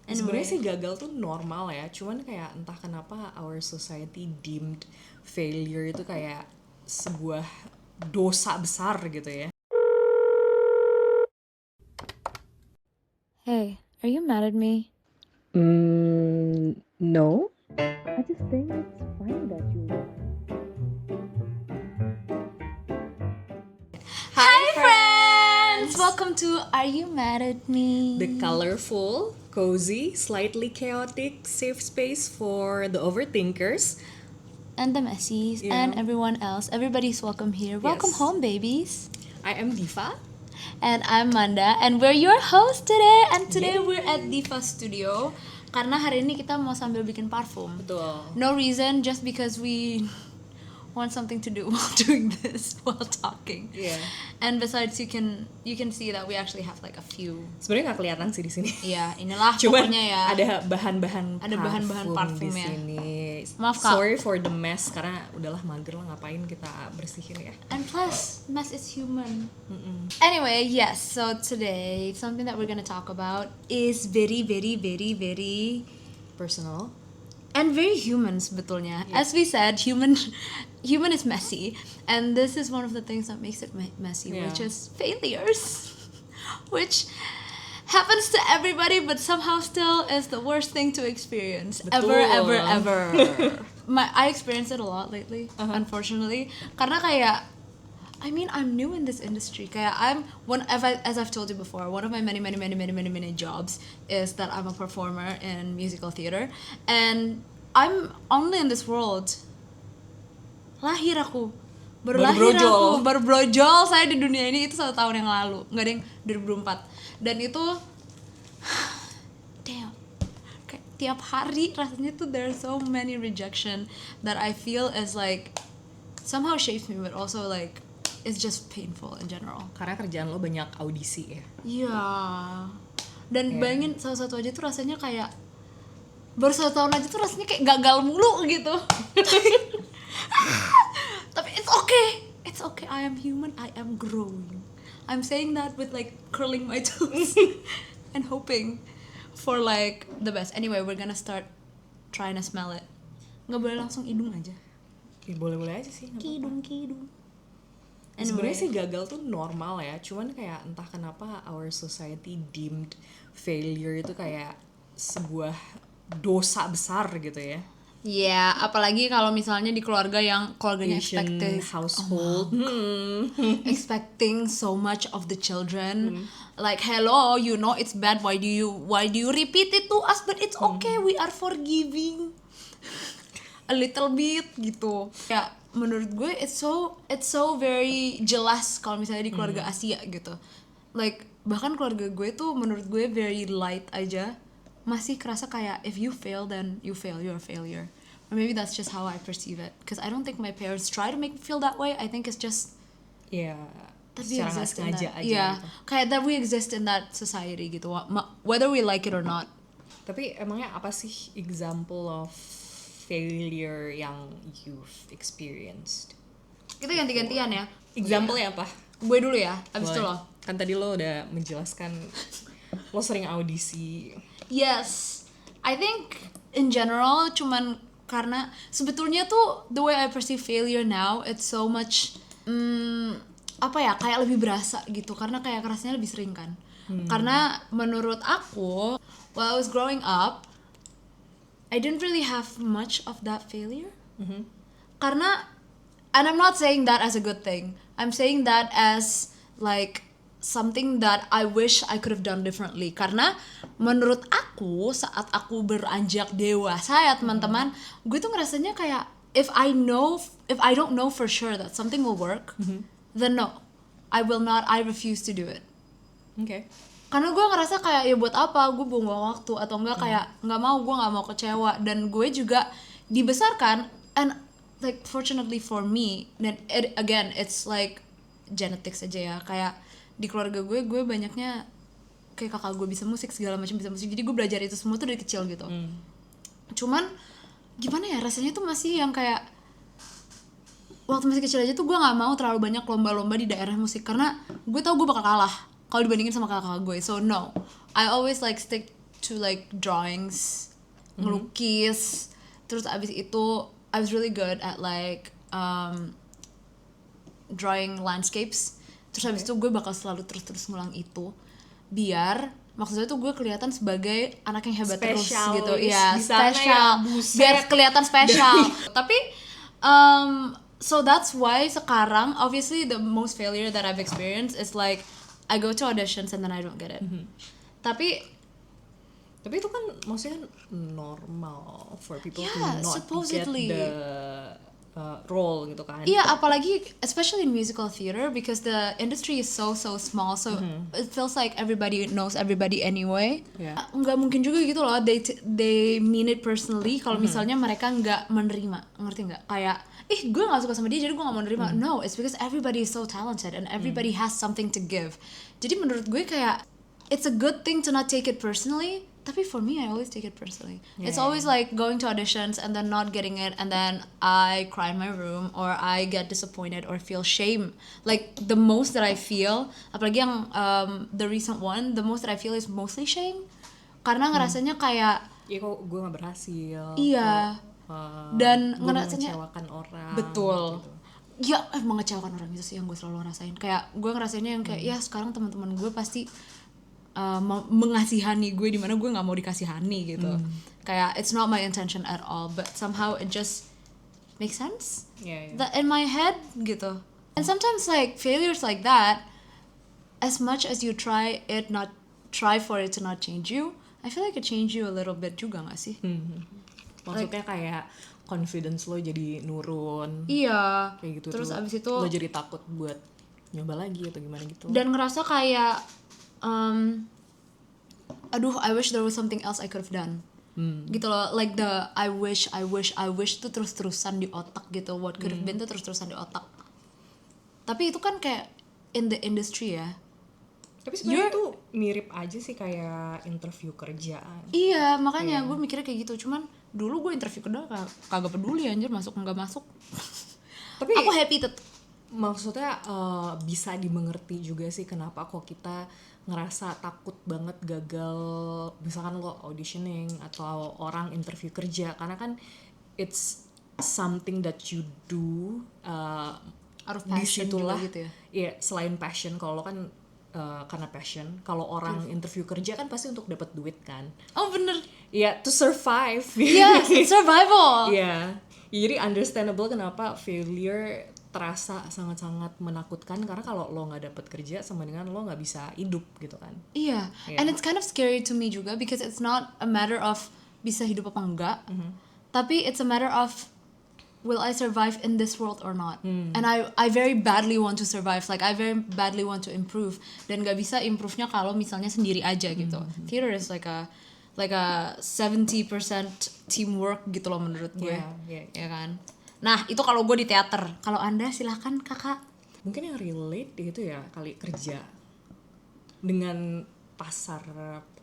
Sebenarnya sih gagal tuh normal ya, cuman kayak entah kenapa our society deemed failure itu kayak sebuah dosa besar gitu ya. Hey, are you mad at me? No. I just think it's fine that you are. Hi friends! Welcome to Are You Mad at Me? The colorful, cozy, slightly chaotic, safe space for the overthinkers. And the messies Yeah. and everyone else. Everybody's welcome here. Welcome Yes. home, babies. I am Diva. And I'm Manda, and we're your host today. And today Yay. we're at Diva Studio. Karena hari ini kita mau sambil bikin parfum. Betul. No reason, just because we want something to do while doing this, while talking. Yeah. And besides, you can see that we actually have like a few. Sebenarnya nggak kelihatan sih di sini. Ya, inilah Cuman pokoknya ya. ada bahan-bahan bahan-bahan di parfumnya. sini. Maaf, Kak. Sorry for the mess karena udahlah mager lah, ngapain kita bersihin ya. And plus, mess is human. Anyway, yes. So today, something that we're gonna talk about is very, very, very, very, Personal. and very human sebetulnya. As we said, human is messy, and this is one of the things that makes it messy, Yeah. which is failures, which happens to everybody, but somehow still is the worst thing to experience Betul. ever. I experienced it a lot lately, unfortunately, karena kayak, I mean, I'm new in this industry. Kayak as I've told you before, one of my many jobs is that I'm a performer in musical theater, and I'm only in this world. Baru brojol saya di dunia ini itu 1 tahun yang lalu, nggak deng, 2024, dan itu damn, kayak tiap hari rasanya tuh there's so many rejection that I feel is like somehow shapes me, but also like it's just painful in general. Karena kerjaan lo banyak audisi ya. Iya. Dan bayangin salah satu aja tuh rasanya kayak baru 1 tahun aja tuh rasanya kayak gagal mulu gitu. Tapi it's okay, I am human, I am growing. I'm saying that with like curling my toes and hoping for like the best. Anyway, we're gonna start trying to smell it. Nggak boleh langsung hidung aja. Ya, boleh-boleh aja sih. nggak apa-apa. Kidung. Sebenarnya sih gagal tuh normal ya, cuman kayak entah kenapa our society deemed failure itu kayak sebuah dosa besar gitu ya. Ya, apalagi kalau misalnya di keluarga yang keluarganya Asian household. expecting so much of the children. Like, hello, you know it's bad, why do you repeat it to us? But it's okay, we are forgiving a little bit gitu. Ya, menurut gue it's so very jelas kalau misalnya di keluarga Asia gitu. Like, bahkan keluarga gue tuh menurut gue very light aja, masih kerasa kayak if you fail then you fail, you're a failure. Or maybe that's just how I perceive it, because I don't think my parents try to make me feel that way. I think it's just Ya, that we secara nggak exist in sengaja that, aja yeah, gitu. kayak that we exist in that society gitu, whether we like it or not. Tapi emangnya apa sih example of failure yang you've experienced? Kita ganti-gantian ya. Example-nya apa? Gue dulu ya, abis itu Boleh. lo. Kan tadi lo udah menjelaskan lo sering audisi. Yes, I think in general cuman karena sebetulnya tuh the way I perceive failure now, it's so much apa ya, kayak lebih berasa gitu karena kayak kerasnya lebih sering kan. Karena menurut aku while I was growing up, I didn't really have much of that failure. Karena, and I'm not saying that as a good thing, I'm saying that as like something that I wish I could have done differently. Karena menurut aku saat aku beranjak dewasa ya teman-teman, gue tuh ngerasanya kayak if I don't know for sure that something will work, then no, I refuse to do it. Oke. Karena gue ngerasa kayak ya buat apa gue buang waktu, atau enggak kayak gue nggak mau kecewa. Dan gue juga dibesarkan, and like fortunately for me, dan again it's like genetics aja ya, kayak di keluarga gue banyaknya kayak kakak gue bisa musik, segala macam bisa musik, jadi gue belajar itu semua tuh dari kecil gitu. Cuman gimana ya, rasanya tuh masih yang kayak waktu masih kecil aja tuh gue nggak mau terlalu banyak lomba-lomba di daerah musik, karena gue tau gue bakal kalah kalau dibandingin sama kakak gue. So no, I always like stick to like drawings, ngelukis. Terus abis itu I was really good at like drawing landscapes. Terus habis itu gue bakal selalu terus ngulang itu biar maksudnya tuh gue kelihatan sebagai anak yang hebat terus gitu. Ya, spesial. Biar kelihatan spesial. Tapi so that's why sekarang obviously the most failure that I've experienced is like I go to auditions and then I don't get it. Tapi itu kan maksudnya normal for people to Yeah, not supposedly. get the role gitu kan. iya, apalagi especially in musical theater because the industry is so small, so it feels like everybody knows everybody anyway. Yeah. Nggak mungkin juga gitu loh they mean it personally kalau misalnya mereka nggak menerima, ngerti nggak? Kayak gue nggak suka sama dia jadi gue nggak mau menerima. No, it's because everybody is so talented and everybody has something to give. Jadi menurut gue kayak it's a good thing to not take it personally. Tapi for me, I always take it personally. Yeah. It's always like going to auditions and then not getting it, and then I cry in my room or I get disappointed or feel shame. Like the most that I feel, apalagi yang the recent one, the most that I feel is mostly shame. Karena ngerasanya kayak Iya kok gue gak berhasil. Iya. Dan ngerasanya mengecewakan orang. betul. Gitu. Ya mengecewakan orang itu sih yang gue selalu rasain. Kayak gue ngerasainnya yang kayak ya sekarang teman-teman gue pasti mengasihani gue di mana gue nggak mau dikasihani gitu. Kayak it's not my intention at all, but somehow it just makes sense. Yeah. That in my head gitu. And sometimes like failures like that, as much as you try for it to not change you, I feel like it change you a little bit juga gak sih? Maksudnya kayak confidence lo jadi nurun. Iya. Kayak gitu. Terus tuh, abis itu lo jadi takut buat nyoba lagi atau gimana gitu. dan ngerasa kayak aduh, I wish there was something else I could have done. Gitu loh, like the I wish tuh terus-terusan di otak gitu. What could have been tuh terus-terusan di otak. Tapi itu kan kayak in the industry ya. Tapi sebenarnya tuh mirip aja sih kayak interview kerjaan. Iya, makanya gue mikirnya kayak gitu. Cuman dulu gue interview kedua kagak peduli anjir masuk nggak masuk. Tapi aku happy tetep. Maksudnya bisa dimengerti juga sih kenapa kok kita ngerasa takut banget gagal misalkan lo auditioning atau orang interview kerja karena kan it's something that you do Out of passion disitulah gitu ya. Iya, selain passion kalau lo kan karena passion kalau orang interview kerja kan pasti untuk dapat duit kan. Oh bener. Iya, to survive. Yes, it's survival. Iya. Jadi understandable kenapa failure terasa sangat-sangat menakutkan karena kalau lo nggak dapet kerja sama dengan lo nggak bisa hidup gitu kan. Iya, and it's kind of scary to me juga because it's not a matter of bisa hidup apa enggak, tapi it's a matter of will I survive in this world or not. And I very badly want to survive, like I very badly want to improve dan nggak bisa improve-nya kalau misalnya sendiri aja gitu. Theater is like a 70% teamwork gitu loh menurut gue, ya kan. Nah itu kalau gue di teater. Kalau Anda silahkan kakak. Mungkin yang relate gitu ya kali kerja dengan pasar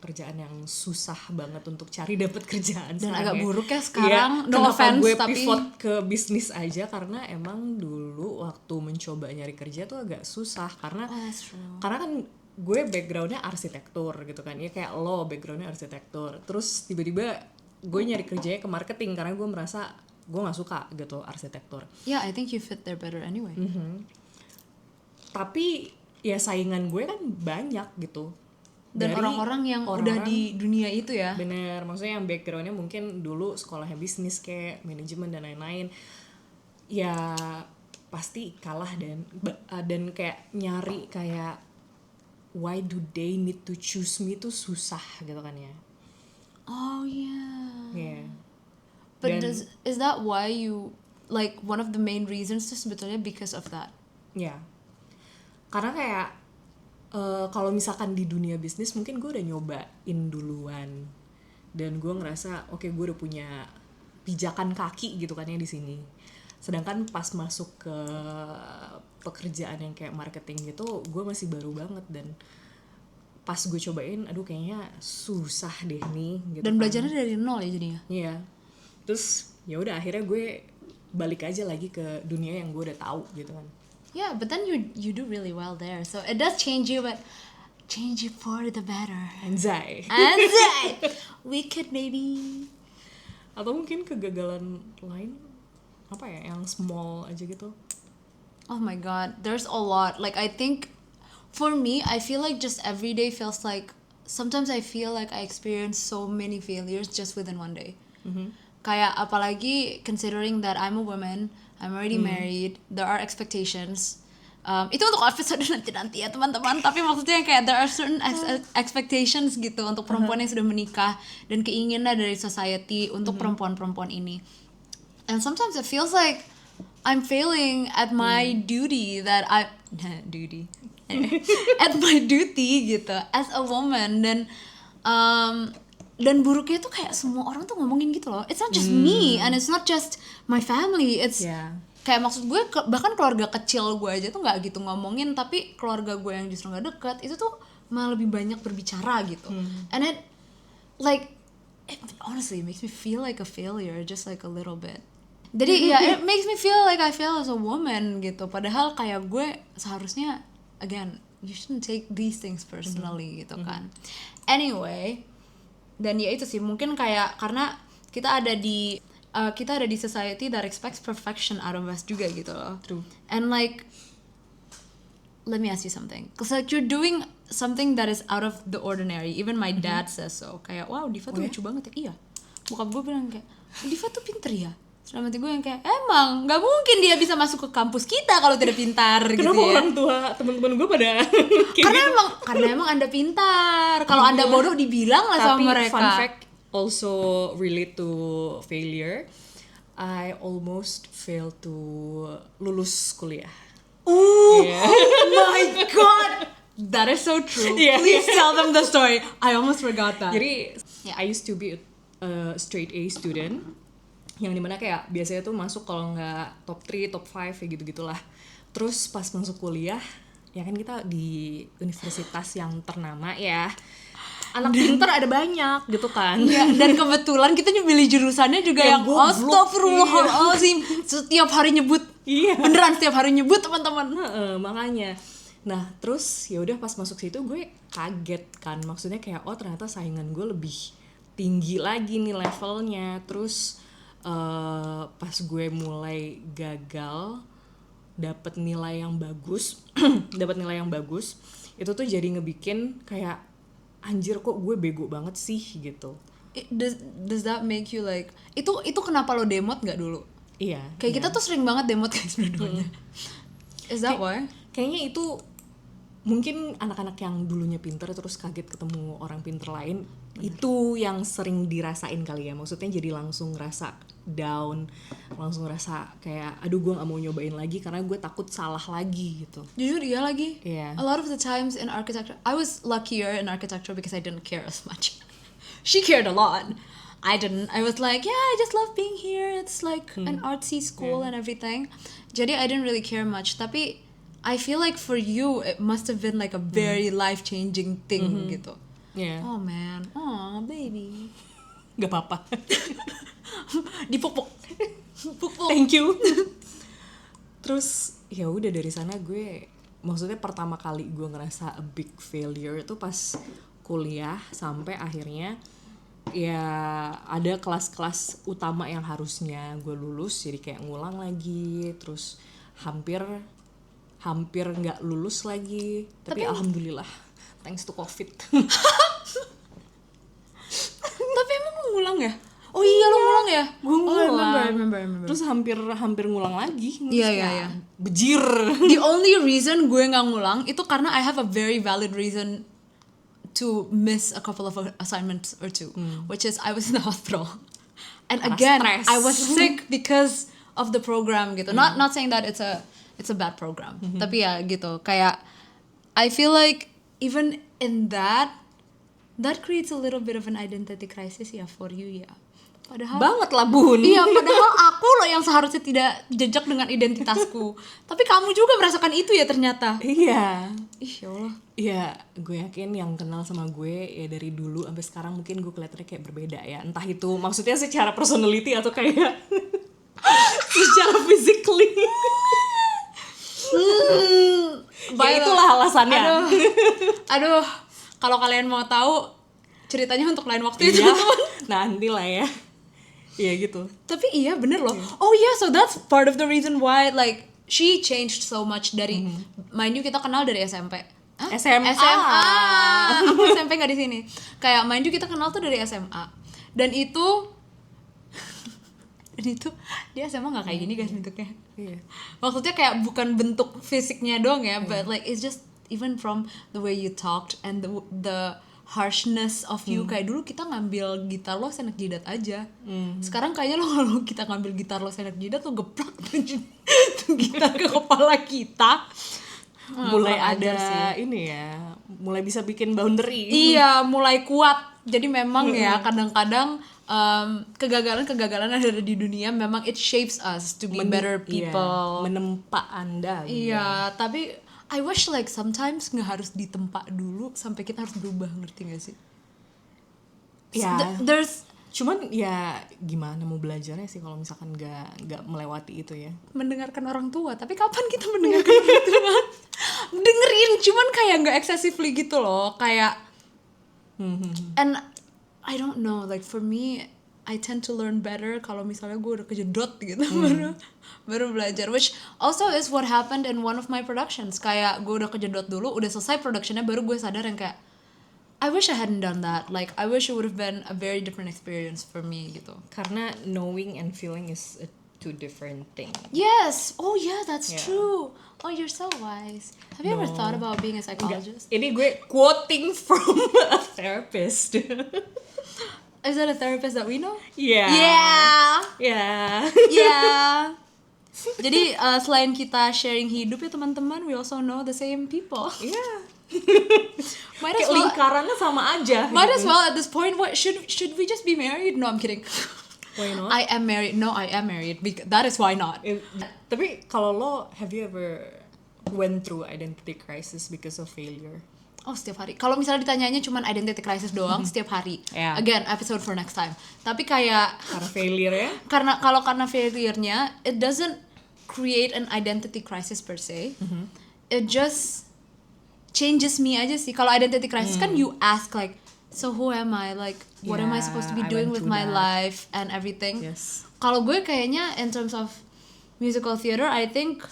pekerjaan yang susah banget untuk cari dapat kerjaan dan sekarang agak ya. buruk ya sekarang. Ya, no offense gue tapi pivot ke bisnis aja karena emang dulu waktu mencoba nyari kerja tuh agak susah karena karena kan gue backgroundnya arsitektur gitu kan ya kayak lo backgroundnya arsitektur terus tiba-tiba gue nyari kerjanya ke marketing karena gue merasa gue nggak suka gitu arsitektur. Yeah, I think you fit there better anyway. Tapi ya saingan gue kan banyak gitu. Dan orang-orang yang udah di dunia itu ya. Bener, maksudnya yang backgroundnya mungkin dulu sekolahnya bisnis kayak manajemen dan lain-lain. Ya pasti kalah dan kayak nyari kayak why do they need to choose me tuh susah gitu kan ya. Oh yeah. Yeah. But is that why you like one of the main reasons tuh sebetulnya because of that? Ya. Karena kayak kalau misalkan di dunia bisnis mungkin gue udah nyobain duluan dan gue ngerasa oke, gue udah punya pijakan kaki gitu kan ya di sini. Sedangkan pas masuk ke pekerjaan yang kayak marketing gitu gue masih baru banget dan pas gue cobain aduh kayaknya susah deh nih gitu. Dan kan. belajarnya dari nol ya jadinya. Iya. Terus ya udah akhirnya gue balik aja lagi ke dunia yang gue udah tahu gitu kan. Yeah, but then you do really well there. So it does change you, but change it for the better. Anjay. Anjay. Wicked baby. Atau mungkin kegagalan lain apa ya yang small aja gitu. Oh my god, there's a lot. Like I think for me, I feel like just every day feels like sometimes I feel like I experience so many failures just within one day. Kayak apalagi considering that I'm a woman, I'm already married, there are expectations. Itu untuk episode nanti ya teman-teman, tapi maksudnya kayak there are certain expectations gitu untuk perempuan yang sudah menikah dan keinginan dari society untuk perempuan-perempuan ini. And sometimes it feels like I'm failing at my duty that I duty at my duty gitu as a woman, dan buruknya tuh kayak semua orang tuh ngomongin gitu loh. It's not just me and it's not just my family. It's kayak maksud gue bahkan keluarga kecil gue aja tuh nggak gitu ngomongin, tapi keluarga gue yang justru nggak dekat itu tuh malah lebih banyak berbicara gitu. And it honestly makes me feel like a failure just like a little bit. Jadi it makes me feel like I fail as a woman gitu. Padahal kayak gue seharusnya, again, you shouldn't take these things personally gitu kan. Anyway, dan ya itu sih mungkin kayak karena kita ada di society that expects perfection out of us juga gitu loh. True. And like, let me ask you something. Cause like you're doing something that is out of the ordinary. Even my dad says so. Kayak wow, Diva tuh lucu banget ya. Iya. Bokap gue bilang kayak Diva tuh pinter ya. Selama gue yang kayak emang nggak mungkin dia bisa masuk ke kampus kita kalau tidak pintar. Gitu ya. Kenapa orang tua teman-teman gue pada karena emang Anda pintar. Kalau Anda bodoh dibilang lah sama mereka. Fun fact also relate to failure. I almost failed to lulus kuliah. My god, that is so true. Please tell them the story. I almost forgot that. Jadi I used to be a straight A student, yang dimana kayak biasanya tuh masuk kalau nggak top 3, top 5 kayak gitu-gitulah. Terus pas masuk kuliah, ya kan kita di universitas yang ternama ya, anak pinter ada banyak gitu kan. Ya, dan kebetulan kita milih jurusannya juga yang astagfirullahaladzim, setiap hari nyebut. Beneran setiap hari nyebut teman-teman. Makanya. Nah terus ya udah pas masuk situ gue kaget kan, maksudnya kayak oh ternyata saingan gue lebih tinggi lagi nih levelnya. Terus pas gue mulai gagal dapat nilai yang bagus itu tuh jadi ngebikin kayak anjir kok gue bego banget sih gitu. Does that make you like itu kenapa lo demot nggak dulu? Iya. Kayak kita tuh sering banget demot kayak sebenarnya. Is that why? Kayaknya itu mungkin anak-anak yang dulunya pinter terus kaget ketemu orang pinter lain. Itu yang sering dirasain kali ya. Maksudnya jadi langsung ngerasa down, langsung ngerasa kayak aduh gue gak mau nyobain lagi karena gue takut salah lagi gitu. Jujur iya lagi. Yeah. A lot of the times in architecture, I was luckier in architecture because I didn't care as much. She cared a lot. I didn't. I was like, yeah, I just love being here. It's like an artsy school and everything. Jadi I didn't really care much. Tapi I feel like for you it must have been like a very life-changing thing gitu. Yeah. Oh man, oh baby. Gak apa-apa. Dipuk-puk. Thank you. Terus ya udah dari sana gue, maksudnya pertama kali gue ngerasa a big failure itu pas kuliah sampai akhirnya ya ada kelas-kelas utama yang harusnya gue lulus jadi kayak ngulang lagi, terus hampir nggak lulus lagi, tapi alhamdulillah thanks to COVID. Tapi emang lu ngulang ya? Oh iya lu ngulang ya? Gue ngulang. I remember. Terus hampir ngulang lagi. Iya. Bejir. The only reason gue nggak ngulang itu karena I have a very valid reason to miss a couple of assignments or two, which is I was in the hospital. And again, stress. I was sick because of the program gitu. Not saying that it's a bad program. Tapi ya gitu, kayak I feel like even in that creates a little bit of an identity crisis ya for you ya. Padahal banget lah bun. Iya, padahal aku loh yang seharusnya tidak jejak dengan identitasku. Tapi kamu juga merasakan itu ya ternyata. Iya. Ih ya Allah. Iya, gue yakin yang kenal sama gue ya dari dulu sampai sekarang mungkin gue kelihatannya kayak berbeda ya. Entah itu maksudnya secara personality atau kayak secara physically. Ya itulah alasannya. Aduh, kalau kalian mau tahu ceritanya untuk lain waktu itu Iya, teman. nanti lah ya. Iya gitu. Tapi iya bener loh. Oh iya, so that's part of the reason why like she changed so much dari mind you kita kenal dari SMP. Hah? SMA. Aku SMP nggak di sini. Kayak mind you kita kenal tuh dari SMA. Dan itu dia SMA nggak kayak gini guys bentuknya. Iya. Maksudnya kayak bukan bentuk fisiknya doang ya, but like it's just even from the way you talked and the harshness of you. Kayak dulu kita ngambil gitar lo senek jidat aja. Sekarang kayaknya lo kalau kita ngambil gitar lo senek jidat tuh geplak tuh gitar ke kepala kita. Mulai kurang ada ajar sih. ini ya, mulai bisa bikin boundary. Iya, mulai kuat. Jadi memang ya kadang-kadang kegagalan ada di dunia memang it shapes us to be better people. Iya, menempa Anda. Iya, tapi I wish like sometimes nggak harus ditempa dulu sampai kita harus berubah, ngerti gak sih? Ya. There's Cuman ya gimana mau belajarnya sih kalau misalkan nggak melewati itu ya. mendengarkan orang tua, tapi kapan kita mendengarkan orang tua? Dengerin, cuman kayak nggak excessively gitu loh, kayak and I don't know, like for me I tend to learn better kalau misalnya gue udah kejedot gitu baru belajar, which also is what happened in one of my productions. Kayak gue udah kejedot dulu, udah selesai productionnya baru gue sadar yang kayak I wish I hadn't done that, like I wish it would have been a very different experience for me gitu. Karena knowing and feeling is two different things. Yes, oh yeah, that's Yeah. true. Oh, you're so wise. Have you ever thought about being a psychologist? Ini gue quoting from a therapist. Is that a therapist that we know? Yeah. Yeah. Yeah. Yeah. Jadi selain kita sharing hidup ya teman-teman, we also know the same people. Yeah. Might Kayak as well. lingkarannya sama aja. Might gitu. as well at this point. What should we just be married? No, I'm kidding. Why not? I am married. No, I am married. That is why not. Tapi kalau lo, have you ever went through identity crisis because of failure? Oh, setiap hari. Kalau misalnya ditanyanya cuman identity crisis doang, setiap hari. Yeah. Again, episode for next time. Tapi kayak Karena failure ya? karena failure-nya, it doesn't create an identity crisis per se. It just changes me aja sih. Kalau identity crisis kan you ask like, so who am I? Like, what am I supposed to be Yeah, I doing went with through my that. life and everything? Yes. Kalau gue kayaknya in terms of musical theater, I think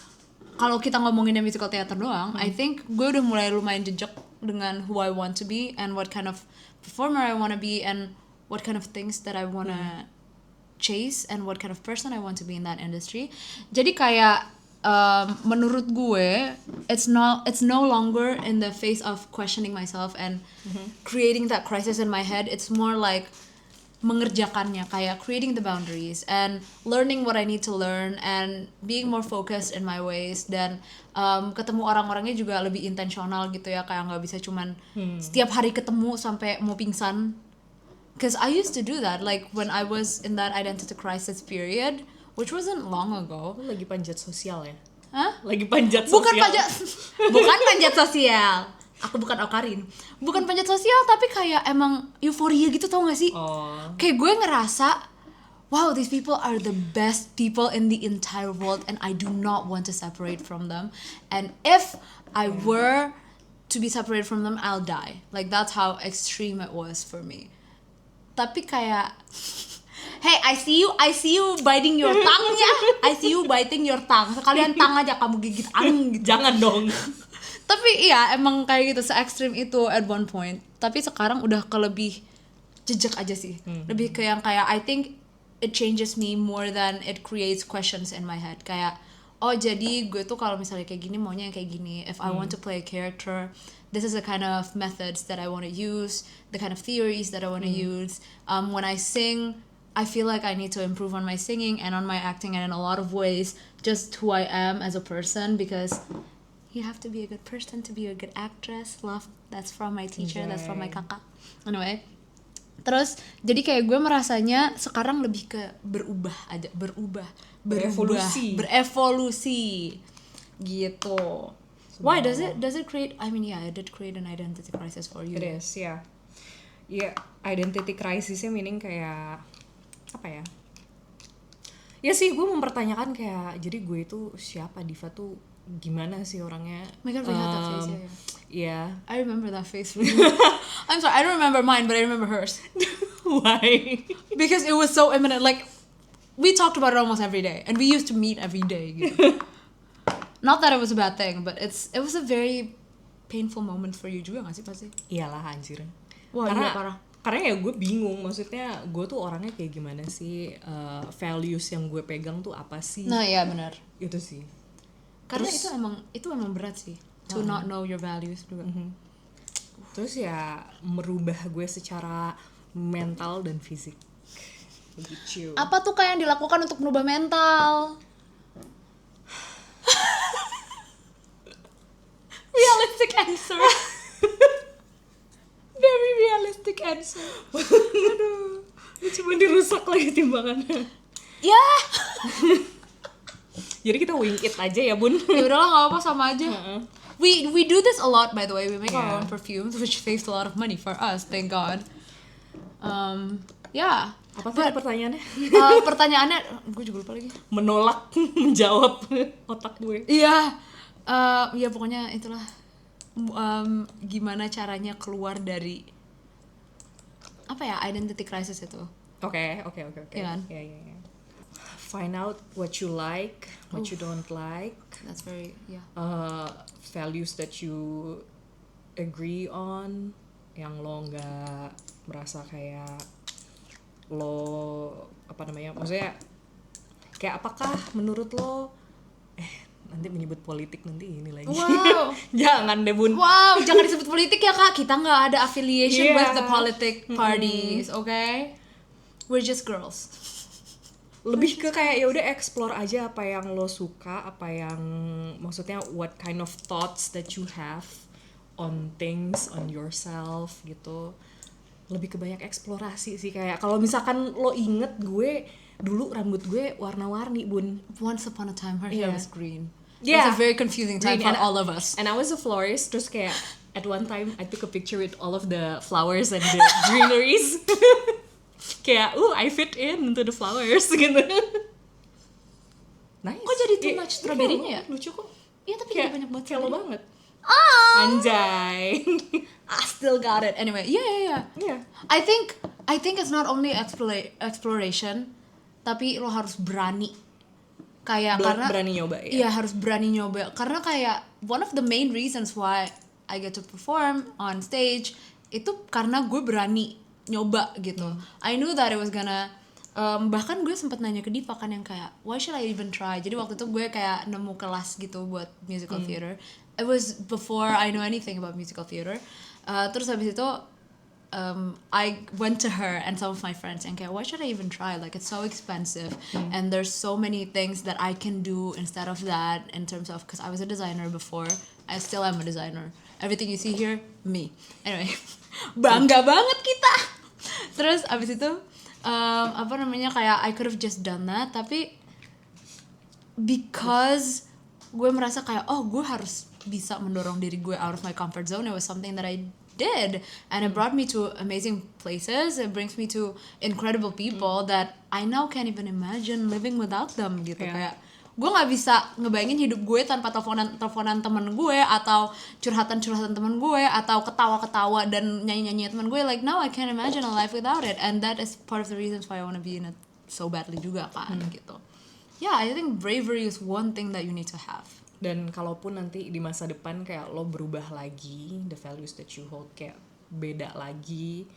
kalau kita ngomonginnya musical theater doang, I think gue udah mulai lumayan jejak dengan who I want to be and what kind of performer I want to be and what kind of things that I want to chase and what kind of person I want to be in that industry. Jadi kayak menurut gue it's no longer in the face of questioning myself and creating that crisis in my head. It's more like mengerjakannya, kayak creating the boundaries and learning what I need to learn and being more focused in my ways, dan ketemu orang-orangnya juga lebih intensional gitu ya, kayak nggak bisa cuman setiap hari ketemu sampai mau pingsan. Cause I used to do that like when I was in that identity crisis period, which wasn't long ago. Lo lagi panjat sosial ya? Hah? Lagi panjat sosial? Bukan panjat sosial. Aku bukan Okarin. Bukan panjat sosial, tapi kayak emang euforia gitu, tau gak sih? Oh. Kayak gue ngerasa, wow, these people are the best people in the entire world and I do not want to separate from them. And if I were to be separated from them, I'll die. Like that's how extreme it was for me. Tapi kayak, hey, I see you biting your tongue ya. I see you biting your tongue. Sekalian tang aja kamu gigit gitu. Jangan dong. Tapi iya emang kayak gitu, se-ekstrim itu at one point. Tapi sekarang udah ke lebih jejak aja sih. Lebih ke yang kayak I think it changes me more than it creates questions in my head. Kayak oh jadi gue tuh kalau misalnya kayak gini maunya yang kayak gini. If I want to play a character, this is the kind of methods that I want to use, the kind of theories that I want to use. When I sing, I feel like I need to improve on my singing and on my acting and in a lot of ways just who I am as a person, because you have to be a good person to be a good actress. Love, that's from my teacher, that's from my kakak. Anyway, terus jadi kayak gue merasanya sekarang lebih ke berubah aja, berevolusi gitu. Why does it create? I mean, yeah, it did create an identity crisis for you. It is, ya. Ya, identity crisisnya meaning kayak apa ya? Ya sih, gue mempertanyakan kayak jadi gue itu siapa, Diva tuh gimana sih orangnya. Oh my God, we had that phase, yeah. Yeah. I remember that face. I'm sorry, I don't remember mine, but I remember hers. Why? Because it was so imminent. Like, we talked about it almost every day, and we used to meet every day. Gitu. Not that it was a bad thing, but it was a very painful moment for you juga gak sih pasti? Iyalah anjir. Wah, karena, iya parah. Karena ya gue bingung, maksudnya gue tuh orangnya kayak gimana sih, values yang gue pegang tuh apa sih? Nah, iya benar. Itu sih. Karena Terus, itu emang berat sih. To not know your values juga. Terus ya merubah gue secara mental dan fisik. Begitu. Apa tuh kayak yang dilakukan untuk merubah mental? Realistic answer. Very realistic answer. Aduh, ini cuma dirusak lagi timbangannya. Ya. Jadi kita wing it aja ya bun. Ya udahlah nggak apa sama aja. We do this a lot, by the way. We make our Yeah. own perfumes, which saves a lot of money for us, thank God. Yeah. Apa tadi pertanyaannya? Pertanyaannya, gue juga lupa lagi. Menolak menjawab otak gue. Iya. Ya pokoknya itulah. Gimana caranya keluar dari apa ya, identity crisis itu. Oke. Iya kan? Yeah. Find out what you like, what you don't like. That's very, yeah. Values that you agree on, yang lo nggak merasa kayak lo apa namanya, maksudnya kayak apakah menurut lo nanti menyebut politik nanti ini lagi. Wow. Jangan deh bun. Wow, jangan disebut politik ya Kak. Kita nggak ada affiliation Yeah. with the politic parties, okay? We're just girls. Lebih ke kayak ya udah explore aja apa yang lo suka, apa yang maksudnya what kind of thoughts that you have on things, on yourself gitu. Lebih ke banyak eksplorasi sih, kayak kalau misalkan lo inget gue dulu rambut gue warna-warni bun. Once upon a time her hair Yeah. was green. It Yeah. was a very confusing time Green, for all of us. And I was a florist, terus kayak at one time I took a picture with all of the flowers and the greeneries. Kayak, I fit into the flowers gitu. Nice. Kok jadi too much strawberry-nya ya? Lucu kok. Iya tapi Kayak jadi banyak banget kayak lo strawberry. banget. Ah, Anjay. I still got it. Anyway, yeah. Iya. I think it's not only exploration, tapi lo harus berani. Kayak karena Berani nyoba ya. Iya, harus berani nyoba. Karena kayak one of the main reasons why I get to perform on stage itu karena gue berani nyoba gitu. I knew that it was gonna bahkan gue sempat nanya ke Diva kan yang kayak why should I even try. Jadi waktu itu gue kayak nemu kelas gitu buat musical theater. It was before I know anything about musical theater. Terus habis itu I went to her and some of my friends and kayak why should I even try, like it's so expensive and there's so many things that I can do instead of that in terms of, because I was a designer before, I still am a designer, everything you see here me, anyway. Bangga banget kita. Terus abis itu apa namanya, kayak I could have just done that, tapi because gue merasa kayak gue harus bisa mendorong diri gue out of my comfort zone, it was something that I did and it brought me to amazing places, it brings me to incredible people that I now can't even imagine living without them gitu. Kayak gue nggak bisa ngebayangin hidup gue tanpa teleponan temen gue atau curhatan temen gue atau ketawa dan nyanyi temen gue. Like now I can't imagine a life without it, and that is part of the reasons why I want to be in it so badly juga kan gitu. Yeah, I think bravery is one thing that you need to have. Dan kalaupun nanti di masa depan kayak lo berubah lagi, the values that you hold kayak beda lagi,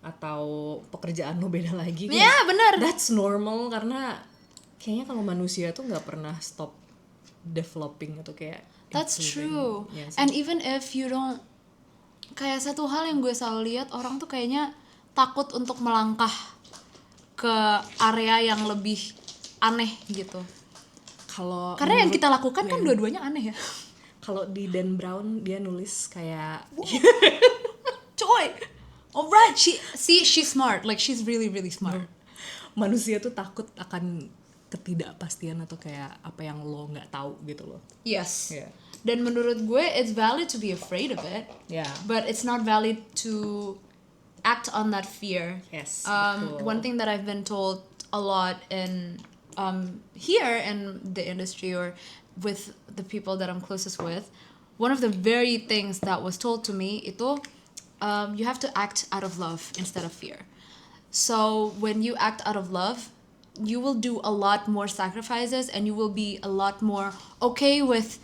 atau pekerjaan lo beda lagi, Ya, benar. That's normal, karena kayaknya kalau manusia tuh nggak pernah stop developing atau kayak That's improving. true. Yes. And even if you don't, kayak satu hal yang gue selalu lihat, orang tuh kayaknya takut untuk melangkah ke area yang lebih aneh gitu. Karena yang kita lakukan kan dua-duanya aneh ya. Kalau di Dan Brown dia nulis kayak Coy, alright, she's smart, like she's really smart. manusia tuh takut akan ketidakpastian atau kayak apa yang lo nggak tahu gitu loh. Yes. Yeah. Dan menurut gue it's valid to be afraid of it. Yeah. But it's not valid to act on that fear. Yes. Betul. One thing that I've been told a lot in here in the industry or with the people that I'm closest with, one of the very things that was told to me itu you have to act out of love instead of fear. So when you act out of love, you will do a lot more sacrifices and you will be a lot more okay with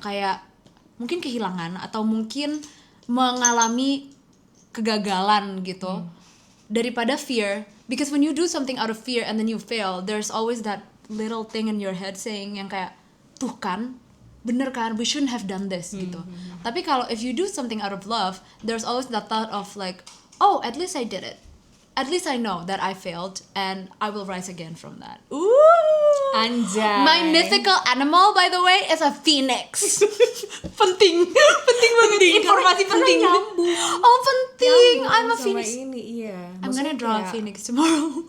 kayak mungkin kehilangan atau mungkin mengalami kegagalan gitu daripada fear. Because when you do something out of fear and then you fail, there's always that little thing in your head saying yang kayak tuh kan bener kan, we shouldn't have done this gitu. Tapi kalau if you do something out of love, there's always that thought of like, oh, at least I did it. At least I know that I failed and I will rise again from that. Ooh. Anjay. My mythical animal, by the way, is a phoenix. penting banget, informasi penting. Oh, penting. I'm a phoenix. Ini, iya. I'm gonna draw a phoenix tomorrow.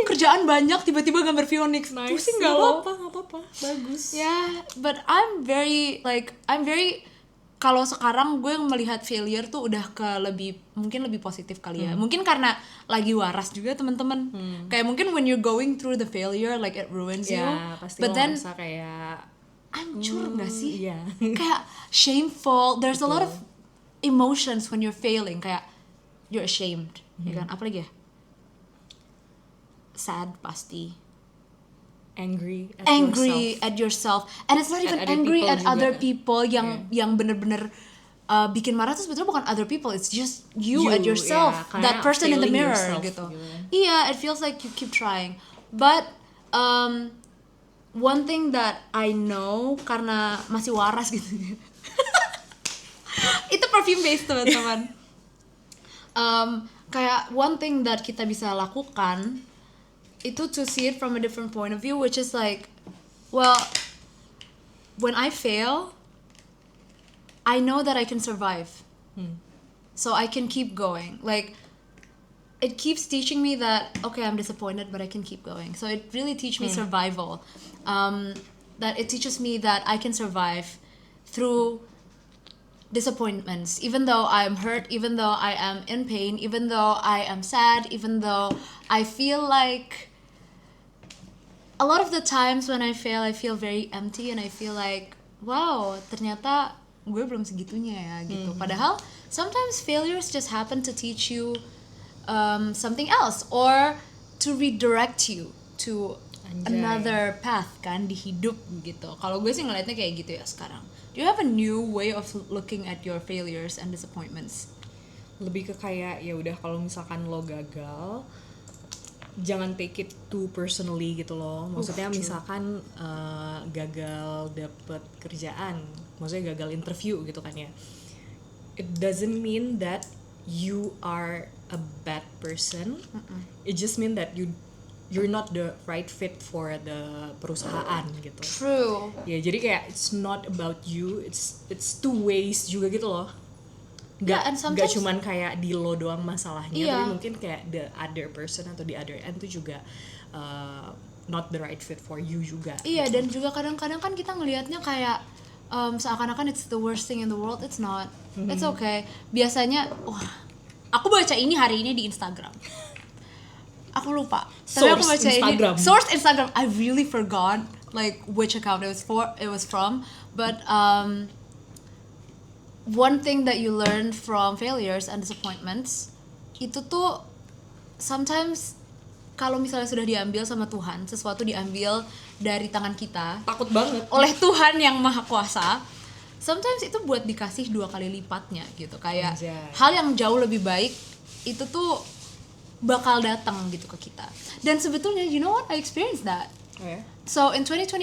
Kerjaan banyak, tiba-tiba gambar phoenix. Nice. Pusing gak lo? Gak apa-apa. Bagus. Yeah, but I'm very kalau sekarang gue melihat failure tuh udah ke mungkin lebih positif kali ya. Mungkin karena lagi waras juga teman-teman. Kayak mungkin when you're going through the failure like it ruins you. Pasti But then merasa kayak hancur gak sih? Iya. Kayak shameful. There's a lot of emotions when you're failing. Kayak you're ashamed, ya kan? Apa lagi ya? Sad pasti. Angry at yourself, and it's not even angry at other people yang bener-bener bikin marah tuh sebetulnya bukan other people, it's just you at yourself, that person in the mirror gitu. It feels like you keep trying, but one thing that I know karena masih waras gitu itu perfume based teman-teman. Kayak one thing that kita bisa lakukan itu to see it from a different point of view, which is like, well, when I fail, I know that I can survive. So I can keep going. Like, it keeps teaching me that, okay, I'm disappointed, but I can keep going. So it really teaches me survival. That it teaches me that I can survive through disappointments, even though I'm hurt, even though I am in pain, even though I am sad, even though I feel like a lot of the times when I fail, I feel very empty and I feel like, wow, ternyata gue belum segitunya ya gitu. Padahal sometimes failures just happen to teach you something else or to redirect you to another path kan di hidup gitu. Kalau gue sih ngeliatnya kayak gitu ya sekarang. Do you have a new way of looking at your failures and disappointments? Lebih ke kayak ya udah kalau misalkan lo gagal, jangan take it too personally gitu loh. Maksudnya misalkan gagal dapet kerjaan, maksudnya gagal interview gitu kan ya. It doesn't mean that you are a bad person. It just mean that you're not the right fit for the perusahaan gitu. True. Ya jadi kayak it's not about you, it's two ways juga gitu loh. Gak cuman kayak di lo doang masalahnya, tapi mungkin kayak the other person atau the other end tuh juga not the right fit for you juga. Iya gitu. Dan juga kadang-kadang kan kita ngelihatnya kayak seakan-akan it's the worst thing in the world. It's not. It's okay. Biasanya, aku baca ini hari ini di Instagram. Aku lupa. Tapi aku baca Instagram. Source Instagram. I really forgot like which account it was from, but one thing that you learn from failures and disappointments itu tuh sometimes kalau misalnya sudah diambil sama Tuhan, sesuatu diambil dari tangan kita, takut banget, oleh Tuhan yang Maha Kuasa, sometimes itu buat dikasih 2 kali lipatnya gitu. Kayak hal yang jauh lebih baik itu tuh bakal datang gitu ke kita. Dan sebetulnya you know what, I experienced that. So in 2024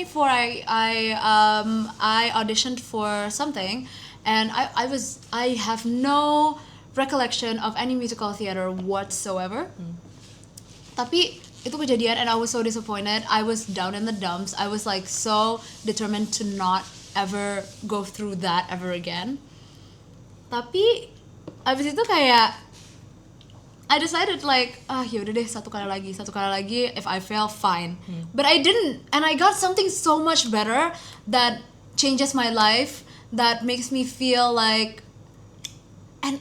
I auditioned for something. And I have no recollection of any musical theater whatsoever. Tapi itu kejadian and I was so disappointed. I was down in the dumps. I was like so determined to not ever go through that ever again. Tapi abis itu kayak I decided like yaudah deh satu kali lagi if I fail fine. But I didn't, and I got something so much better that changes my life. That makes me feel like, and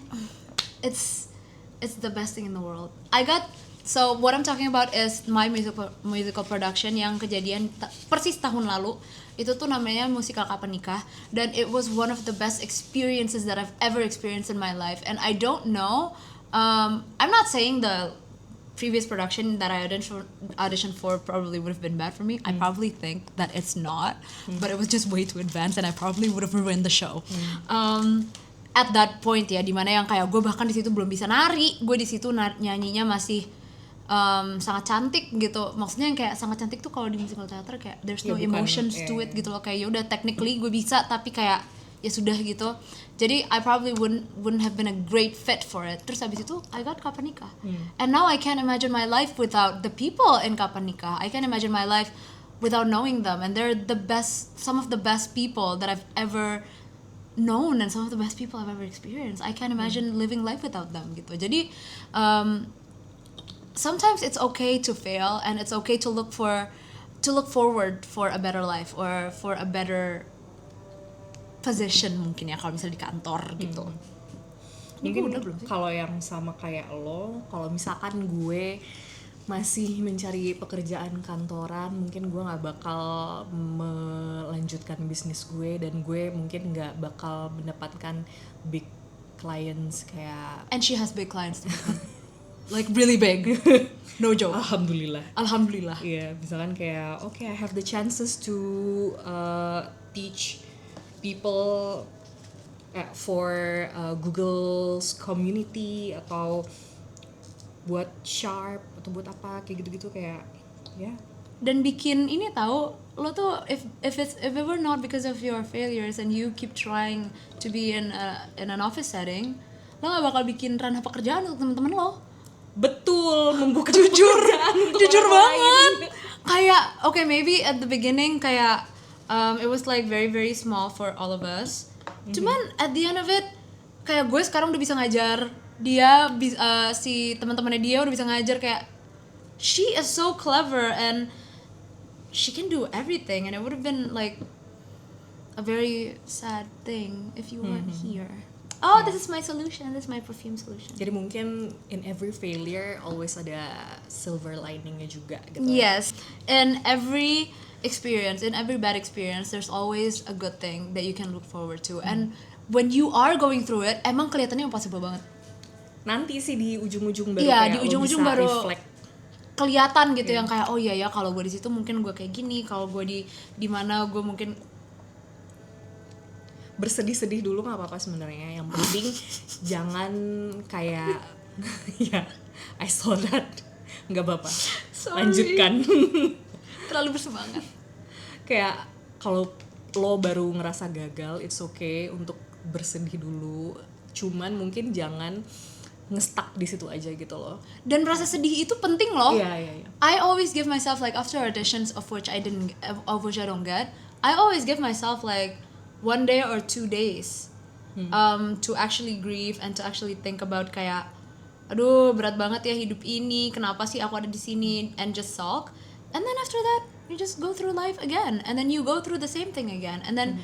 it's the best thing in the world. I got So what I'm talking about is my musical production yang kejadian persis tahun lalu. Itu tuh namanya Musikal Kapan Nikah, dan it was one of the best experiences that I've ever experienced in my life. And I don't know, I'm not saying the previous production that I auditioned for probably would have been bad for me. I probably think that it's not, but it was just way too advanced and I probably would have ruined the show. At that point ya, dimana yang kayak gue bahkan di situ belum bisa nari, gue di situ nyanyinya masih sangat cantik gitu. Maksudnya yang kayak sangat cantik tuh kalau di musical theater kayak there's no emotions to it gitu loh, kayak ya udah technically gue bisa tapi kayak ya sudah gitu. Jadi I probably wouldn't have been a great fit for it. Terus habis itu I got Kapan Nikah. And now I can't imagine my life without the people in Kapan Nikah. I can't imagine my life without knowing them, and they're some of the best people that I've ever known and some of the best people I've ever experienced. I can't imagine living life without them gitu. Jadi sometimes it's okay to fail, and it's okay to look forward for a better life or for a better position mungkin ya kalau misalnya di kantor gitu. Mungkin kalau yang sama kayak lo, kalau misalkan gue masih mencari pekerjaan kantoran, mungkin gue nggak bakal melanjutkan bisnis gue, dan gue mungkin nggak bakal mendapatkan big clients kayak. And she has big clients. Like really big. No joke. Alhamdulillah. Iya, misalkan kayak okay, I have the chances to teach people for Google's community, atau buat Sharp atau buat apa kayak gitu-gitu kayak ya. Dan bikin ini tahu lo tuh if it were not because of your failures and you keep trying to be in an office setting, lo gak bakal bikin ranah pekerjaan untuk teman-teman lo. Betul, membuka jujur banget. Kayak okay, maybe at the beginning kayak it was like very very small for all of us. Cuman at the end of it kayak gue sekarang udah bisa ngajar dia, si teman-temannya dia udah bisa ngajar, kayak she is so clever and she can do everything, and it would have been like a very sad thing if you weren't here. Oh, this is my solution. This is my perfume solution. Jadi mungkin in every failure always ada silver liningnya juga gitu. Yes, in every experience, in every bad experience, there's always a good thing that you can look forward to. And when you are going through it, emang kelihatannya impossible banget. Nanti sih di ujung-ujung baru kayak di ujung-ujung baru reflect. Kelihatan gitu yang kayak oh iya ya kalau gue di situ mungkin gue kayak gini, kalau gue di mana gue mungkin bersedih-sedih dulu nggak apa-apa sebenarnya, yang penting jangan kayak ya I saw that, nggak apa-apa. Lanjutkan. Terlalu bersemangat. Kayak kalau lo baru ngerasa gagal, it's okay untuk bersedih dulu, cuman mungkin jangan ngestak di situ aja gitu loh. Dan rasa sedih itu penting loh. Iya. I always give myself like after auditions of which I don't get, I always give myself like 1 day or 2 days to actually grieve and to actually think about kayak aduh berat banget ya hidup ini, kenapa sih aku ada di sini, and just sulk. And then after that you just go through life again, and then you go through the same thing again, and then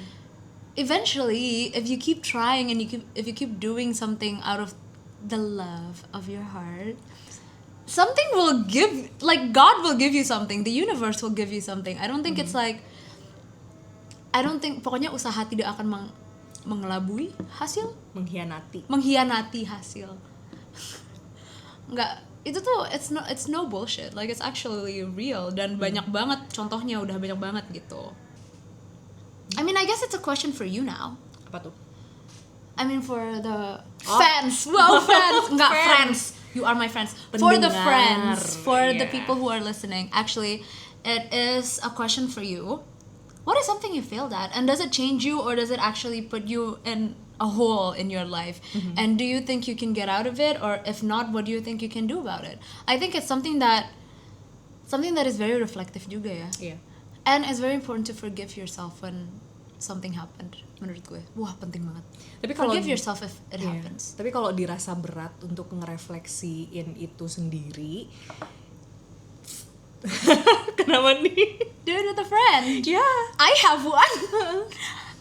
eventually if you keep trying and if you keep doing something out of the love of your heart, something will give, like God will give you something, the universe will give you something. I don't think it's like, I don't think, pokoknya usaha tidak akan mengelabui hasil, mengkhianati hasil. Enggak, itu tuh it's no bullshit, like it's actually real, dan banyak banget contohnya, udah banyak banget gitu. I mean, I guess it's a question for you now. Apa tuh? I mean for the fans. Wow, fans. Enggak, friends. You are my friends. For the friends, for the people who are listening. Actually, it is a question for you. What is something you failed at? And does it change you, or does it actually put you in a hole in your life? And do you think you can get out of it? Or if not, what do you think you can do about it? I think it's something that is very reflective juga ya. Yeah. And it's very important to forgive yourself when something happened. Menurut gue, wah penting banget. Tapi kalau forgive yourself if it happens. Tapi kalau dirasa berat untuk ngerefleksiin itu sendiri, kenapa nih? Do it with a friend. Yeah. I have one.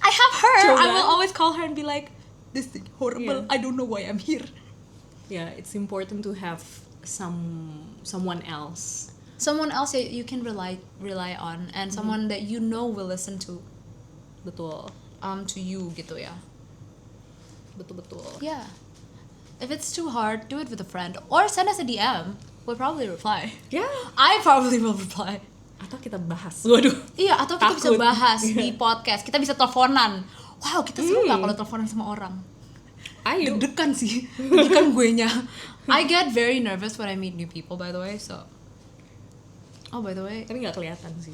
I have her. Coba. I will always call her and be like, this thing horrible. I don't know why I'm here. Yeah, it's important to have someone else. Someone else that you can rely on, and someone that you know will listen to Betul. to you gitu ya. Betul. Yeah. If it's too hard, do it with a friend or send us a DM. We'll probably reply. Ya. I probably will reply. Atau kita bahas. Waduh. Iya, atau kita bisa Takut. bahas di podcast. Kita bisa teleponan. Wow, kita seru nggak kalau teleponan sama orang? Ayo. Deg-degan sih. Deg-degan guenya. I get very nervous when I meet new people, by the way. So. Oh, by the way. Tapi nggak kelihatan sih.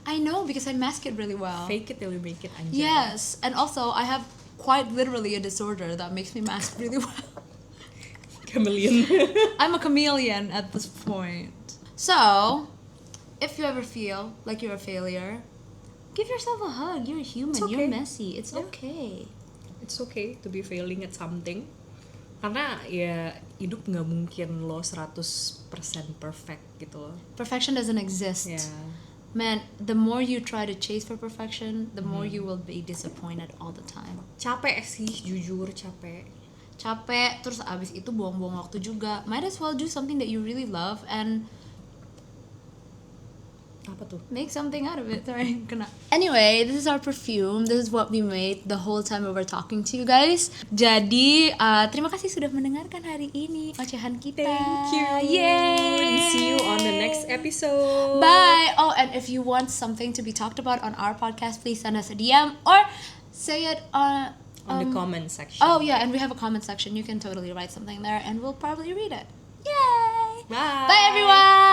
I know because I mask it really well. Fake it till you make it, anjay. Yes, and also I have quite literally a disorder that makes me mask really well. Chameleon. I'm a chameleon at this point. So, if you ever feel like you're a failure, give yourself a hug. You're human. It's okay. You're messy. It's Yeah. okay. It's okay to be failing at something. Karena ya hidup nggak mungkin lo 100% perfect gitu loh. Perfection doesn't exist. Ya. Man, the more you try to chase for perfection, the more you will be disappointed all the time. Capek sih, jujur capek. Capek, terus abis itu buang-buang waktu juga. Might as well do something that you really love and Apa tuh? make something out of it. Sorry, kena. Anyway, this is our perfume. This is what we made the whole time we were talking to you guys. Jadi, terima kasih sudah mendengarkan hari ini ocehan kita. Thank you. Yay! And see you on the next episode. Bye. Oh, and if you want something to be talked about on our podcast, please send us a DM or say it on the comment section. Oh yeah, and we have a comment section. You can totally write something there, and we'll probably read it. Yay! Bye. Bye, everyone.